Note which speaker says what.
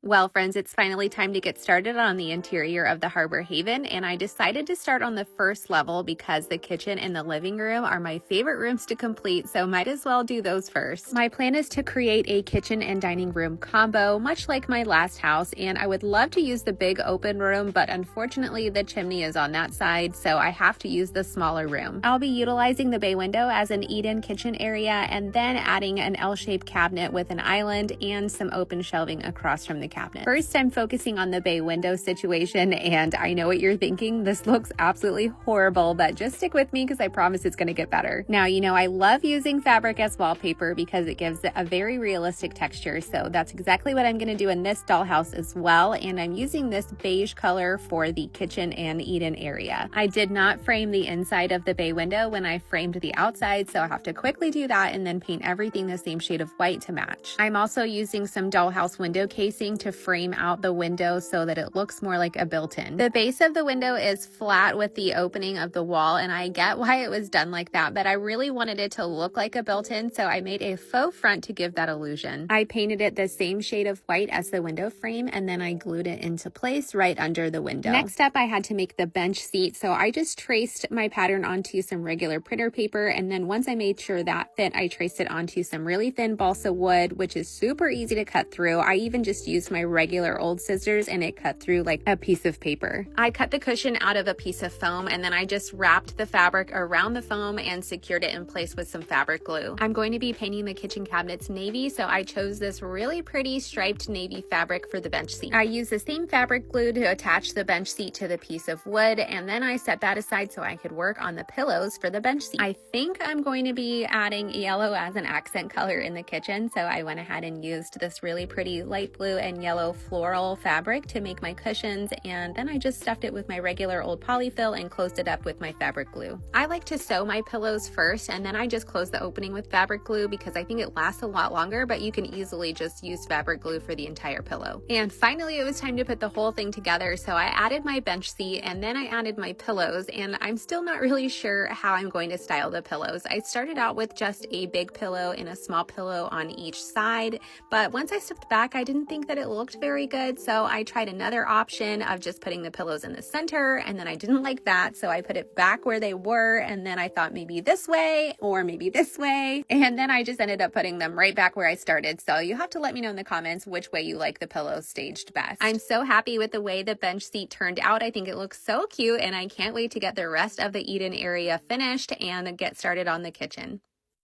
Speaker 1: Well, friends, it's finally time to get started on the interior of the Harbor Haven, and I decided to start on the first level because the kitchen and the living room are my favorite rooms to complete, so might as well do those first. My plan is to create a kitchen and dining room combo, much like my last house, and I would love to use the big open room, but unfortunately the chimney is on that side, so I have to use the smaller room. I'll be utilizing the bay window as an eat-in kitchen area, and then adding an L-shaped cabinet with an island and some open shelving across from the cabinet. First, I'm focusing on the bay window situation, and I know what you're thinking. This looks absolutely horrible, but just stick with me because I promise it's going to get better. Now, you know, I love using fabric as wallpaper because it gives it a very realistic texture, so that's exactly what I'm going to do in this dollhouse as well, and I'm using this beige color for the kitchen and eat-in area. I did not frame the inside of the bay window when I framed the outside, so I have to quickly do that and then paint everything the same shade of white to match. I'm also using some dollhouse window casing to frame out the window so that it looks more like a built-in. The base of the window is flat with the opening of the wall, and I get why it was done like that, but I really wanted it to look like a built-in, so I made a faux front to give that illusion. I painted it the same shade of white as the window frame, and then I glued it into place right under the window. Next up, I had to make the bench seat, so I just traced my pattern onto some regular printer paper, and then once I made sure that fit, I traced it onto some really thin balsa wood, which is super easy to cut through. I even just used my regular old scissors and it cut through like a piece of paper. I cut the cushion out of a piece of foam, and then I just wrapped the fabric around the foam and secured it in place with some fabric glue. I'm going to be painting the kitchen cabinets navy, so I chose this really pretty striped navy fabric for the bench seat. I used the same fabric glue to attach the bench seat to the piece of wood, and then I set that aside so I could work on the pillows for the bench seat. I think I'm going to be adding yellow as an accent color in the kitchen, so I went ahead and used this really pretty light blue and yellow floral fabric to make my cushions, and then I just stuffed it with my regular old polyfill and closed it up with my fabric glue. I like to sew my pillows first, and then I just close the opening with fabric glue because I think it lasts a lot longer, but you can easily just use fabric glue for the entire pillow. And finally, it was time to put the whole thing together, so I added my bench seat and then I added my pillows, and I'm still not really sure how I'm going to style the pillows. I started out with just a big pillow and a small pillow on each side, but once I stepped back, I didn't think that it looked very good, so I tried another option of just putting the pillows in the center, and then I didn't like that, so I put it back where they were, and then I thought maybe this way or maybe this way, and then I just ended up putting them right back where I started. So you have to let me know in the comments which way you like the pillows staged best. I'm so happy with the way the bench seat turned out. I think it looks so cute, and I can't wait to get the rest of the eat-in area finished and get started on the kitchen.